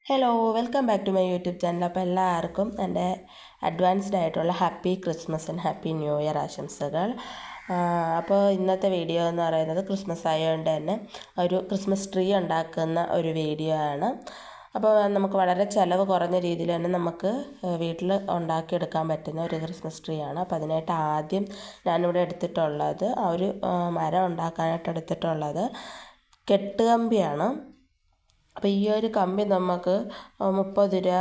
Hello, welcome back to my YouTube channel. അപ്പോൾ എല്ലാവർക്കും എൻ്റെ അഡ്വാൻസ്ഡ് ആയിട്ടുള്ള happy Christmas and happy new year ആശംസകൾ. അപ്പോൾ ഇന്നത്തെ വീഡിയോ എന്ന് പറയുന്നത് ക്രിസ്മസ് ആയതുകൊണ്ട് തന്നെ ഒരു ക്രിസ്മസ് ട്രീ ഉണ്ടാക്കുന്ന ഒരു വീഡിയോ ആണ്. അപ്പോൾ നമുക്ക് വളരെ ചിലവ് കുറഞ്ഞ രീതിയിൽ തന്നെ നമുക്ക് വീട്ടിൽ ഉണ്ടാക്കിയെടുക്കാൻ പറ്റുന്ന ഒരു ക്രിസ്മസ് ട്രീ ആണ്. അപ്പോൾ അതിനായിട്ട് ആദ്യം ഞാനിവിടെ എടുത്തിട്ടുള്ളത് ഒരു മരം ഉണ്ടാക്കാനായിട്ട് എടുത്തിട്ടുള്ളത് കെട്ടുകമ്പിയാണ്. അപ്പോൾ ഈ ഒരു കമ്പി നമുക്ക് 30 രൂപ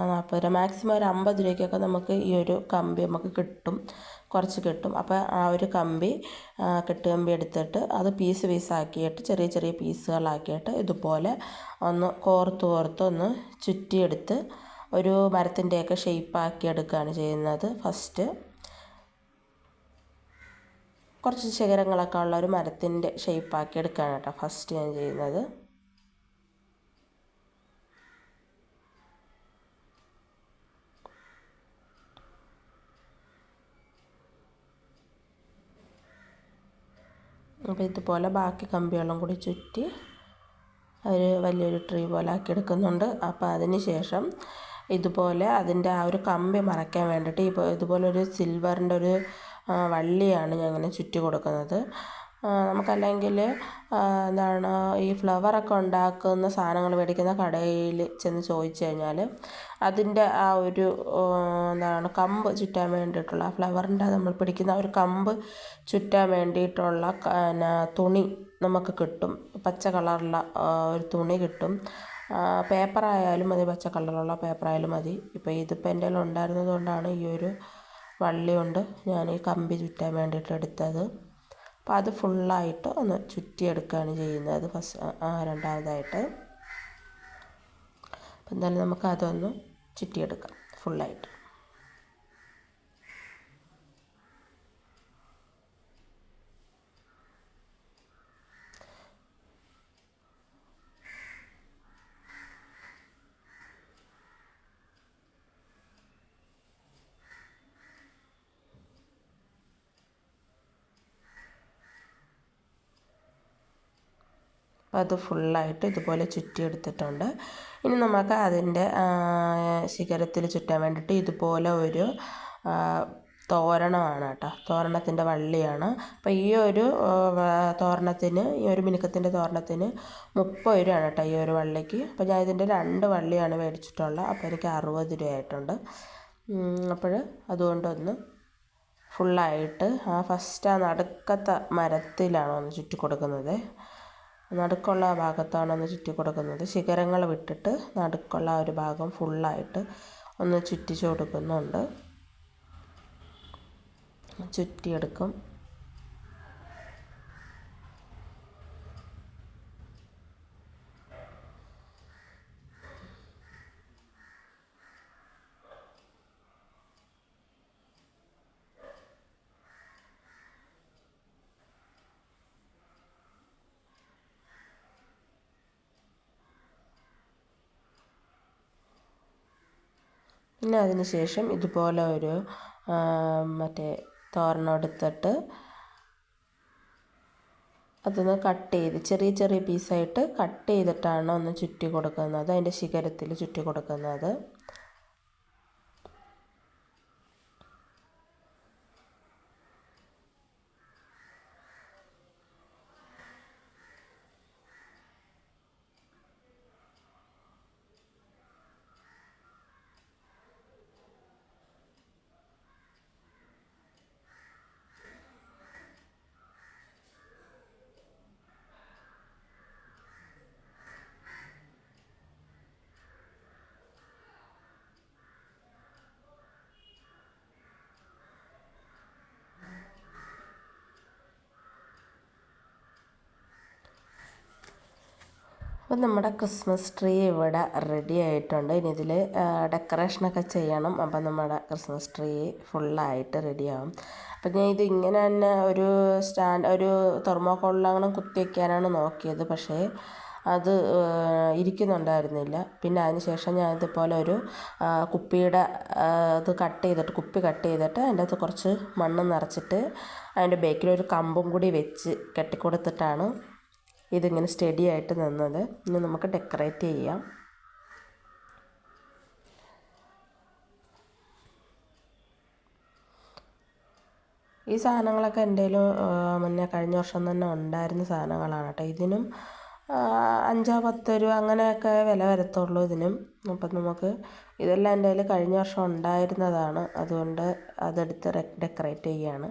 40 രൂപ മാക്സിമം ഒരു 50 രൂപയ്ക്കൊക്കെ നമുക്ക് ഈ ഒരു കമ്പി നമുക്ക് കിട്ടും, കുറച്ച് കിട്ടും. അപ്പോൾ ആ ഒരു കമ്പി കെട്ടുകമ്പി എടുത്തിട്ട് അത് പീസാക്കിയിട്ട് ചെറിയ ചെറിയ പീസുകളാക്കിയിട്ട് ഇതുപോലെ ഒന്ന് കോർത്ത് ഒന്ന് ചുറ്റിയെടുത്ത് ഒരു മരത്തിൻ്റെയൊക്കെ ഷേപ്പാക്കി എടുക്കുകയാണ് ചെയ്യുന്നത്. ഫസ്റ്റ് കുറച്ച് ശിഖരങ്ങളൊക്കെ ഉള്ള ഒരു മരത്തിൻ്റെ ഷേപ്പാക്കി എടുക്കുകയാണ് കേട്ടോ ഫസ്റ്റ് ഞാൻ ചെയ്യുന്നത്. അപ്പോൾ ഇതുപോലെ ബാക്കി കമ്പികളും കൂടി ചുറ്റി ഒരു വലിയൊരു ട്രീ പോലെ ആക്കി എടുക്കുന്നുണ്ട്. അപ്പോൾ അതിന് ശേഷം ഇതുപോലെ അതിൻ്റെ ആ ഒരു കമ്പി മറയ്ക്കാൻ വേണ്ടിയിട്ട് ഇതുപോലെ ഒരു സിൽവറിൻ്റെ ഒരു വള്ളിയാണ് ഞാൻ ഇങ്ങനെ ചുറ്റി കൊടുക്കുന്നത്. നമുക്കല്ലെങ്കിൽ ഈ ഫ്ലവറൊക്കെ ഉണ്ടാക്കുന്ന സാധനങ്ങൾ മേടിക്കുന്ന കടയിൽ ചെന്ന് ചോദിച്ചു കഴിഞ്ഞാൽ അതിൻ്റെ ആ ഒരു കമ്പ് ചുറ്റാൻ വേണ്ടിയിട്ടുള്ള ഫ്ലവറിൻ്റെ നമ്മൾ പിടിക്കുന്ന ഒരു കമ്പ് ചുറ്റാൻ വേണ്ടിയിട്ടുള്ള തുണി നമുക്ക് കിട്ടും. പച്ച കളറുള്ള ഒരു തുണി കിട്ടും. പേപ്പറായാലും മതി, പച്ച കളറുള്ള പേപ്പറായാലും മതി. ഇപ്പോൾ ഇതിപ്പോൾ എൻ്റെ കയ്യിൽ ഉണ്ടായിരുന്നത് കൊണ്ടാണ് ഈ ഒരു വള്ളി കൊണ്ട് ഞാൻ ഈ കമ്പി ചുറ്റാൻ വേണ്ടിയിട്ട് എടുത്തത്. അപ്പോൾ അത് ഫുള്ളായിട്ട് ഒന്ന് ചുറ്റിയെടുക്കുകയാണ് ചെയ്യുന്നത് രണ്ടാമതായിട്ട്. അപ്പം എന്തായാലും നമുക്ക് അതൊന്ന് ചുറ്റിയെടുക്കാം ഫുള്ളായിട്ട്. അത് ഫുള്ളായിട്ട് ഇതുപോലെ ചുറ്റിയെടുത്തിട്ടുണ്ട്. ഇനി നമുക്ക് അതിൻ്റെ ശിഖരത്തിൽ ചുറ്റാൻ വേണ്ടിയിട്ട് ഇതുപോലെ ഒരു തോരണമാണ് കേട്ടോ, തോരണത്തിൻ്റെ വള്ളിയാണ്. അപ്പോൾ ഈ ഒരു തോരണത്തിന്, ഈ ഒരു മിനുക്കത്തിൻ്റെ തോരണത്തിന് 30 രൂപയാണ് കേട്ടോ ഈ ഒരു വള്ളിക്ക്. അപ്പോൾ ഞാൻ ഇതിൻ്റെ 2 വള്ളിയാണ് മേടിച്ചിട്ടുള്ളത്. അപ്പോൾ എനിക്ക് 60 രൂപയായിട്ടുണ്ട്. അപ്പോൾ അതുകൊണ്ടൊന്ന് ഫുള്ളായിട്ട് ഫസ്റ്റ് ആ നടുക്കത്തെ മരത്തിലാണ് ഒന്ന് ചുറ്റി കൊടുക്കുന്നത്. നടുക്കുള്ള ഭാഗത്താണ് ഒന്ന് ചുറ്റി കൊടുക്കുന്നത്. ശിഖരങ്ങൾ വിട്ടിട്ട് നടുക്കുള്ള ഒരു ഭാഗം ഫുള്ളായിട്ട് ഒന്ന് ചുറ്റിച്ചു കൊടുക്കുന്നുണ്ട്. ചുറ്റിയെടുക്കും. പിന്നെ അതിന് ശേഷം ഇതുപോലെ ഒരു തോരണം എടുത്തിട്ട് അതൊന്ന് കട്ട് ചെയ്ത് ചെറിയ ചെറിയ പീസായിട്ട് കട്ട് ചെയ്തിട്ടാണ് ഒന്ന് ചുറ്റി കൊടുക്കുന്നത്, അതിൻ്റെ ശിഖരത്തിൽ ചുറ്റി കൊടുക്കുന്നത്. അപ്പം നമ്മുടെ ക്രിസ്മസ് ട്രീ ഇവിടെ റെഡി ആയിട്ടുണ്ട്. ഇനി ഇതിൽ ഡെക്കറേഷനൊക്കെ ചെയ്യണം. അപ്പം നമ്മുടെ ക്രിസ്മസ് ട്രീ ഫുള്ളായിട്ട് റെഡിയാവും. അപ്പം ഞാൻ ഇത് ഇങ്ങനെ തന്നെ ഒരു തെർമോക്കോളിലങ്ങനെ കുത്തി വയ്ക്കാനാണ് നോക്കിയത്. പക്ഷേ അത് ഇരിക്കുന്നുണ്ടായിരുന്നില്ല. പിന്നെ അതിന് ശേഷം ഞാൻ ഇതുപോലെ ഒരു കുപ്പിയുടെ കുപ്പി കട്ട് ചെയ്തിട്ട് അതിൻ്റെ അകത്ത് കുറച്ച് മണ്ണ് നിറച്ചിട്ട് അതിൻ്റെ ബേക്കിലൊരു കമ്പും കൂടി വെച്ച് കെട്ടിക്കൊടുത്തിട്ടാണ് ഇതിങ്ങനെ സ്റ്റഡി ആയിട്ട് നിന്നത്. ഇനി നമുക്ക് ഡെക്കറേറ്റ് ചെയ്യാം. ഈ സാധനങ്ങളൊക്കെ എൻ്റെ കയ്യിലും മുന്നേ കഴിഞ്ഞ വർഷം തന്നെ ഉണ്ടായിരുന്ന സാധനങ്ങളാണ് കേട്ടോ. ഇതിനും 5-10 രൂപ അങ്ങനെയൊക്കെ വില വരത്തുള്ളൂ ഇതിനും. അപ്പം നമുക്ക് ഇതെല്ലാം എൻ്റെ കയ്യിൽ കഴിഞ്ഞ വർഷം ഉണ്ടായിരുന്നതാണ്, അതുകൊണ്ട് അതെടുത്ത് ഡെക്കറേറ്റ് ചെയ്യുകയാണ്.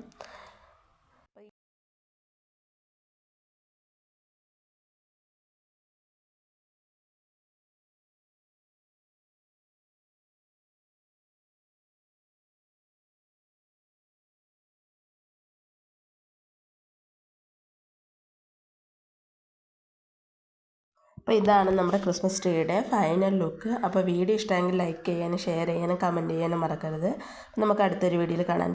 അപ്പോൾ ഇതാണ് നമ്മുടെ ക്രിസ്മസ് ട്രീയുടെ ഫൈനൽ ലുക്ക്. അപ്പോൾ വീഡിയോ ഇഷ്ടമെങ്കിൽ ലൈക്ക് ചെയ്യാനും ഷെയർ ചെയ്യാനും കമൻറ്റ് ചെയ്യാനും മറക്കരുത്. നമുക്ക് അടുത്തൊരു വീഡിയോയിൽ കാണാം.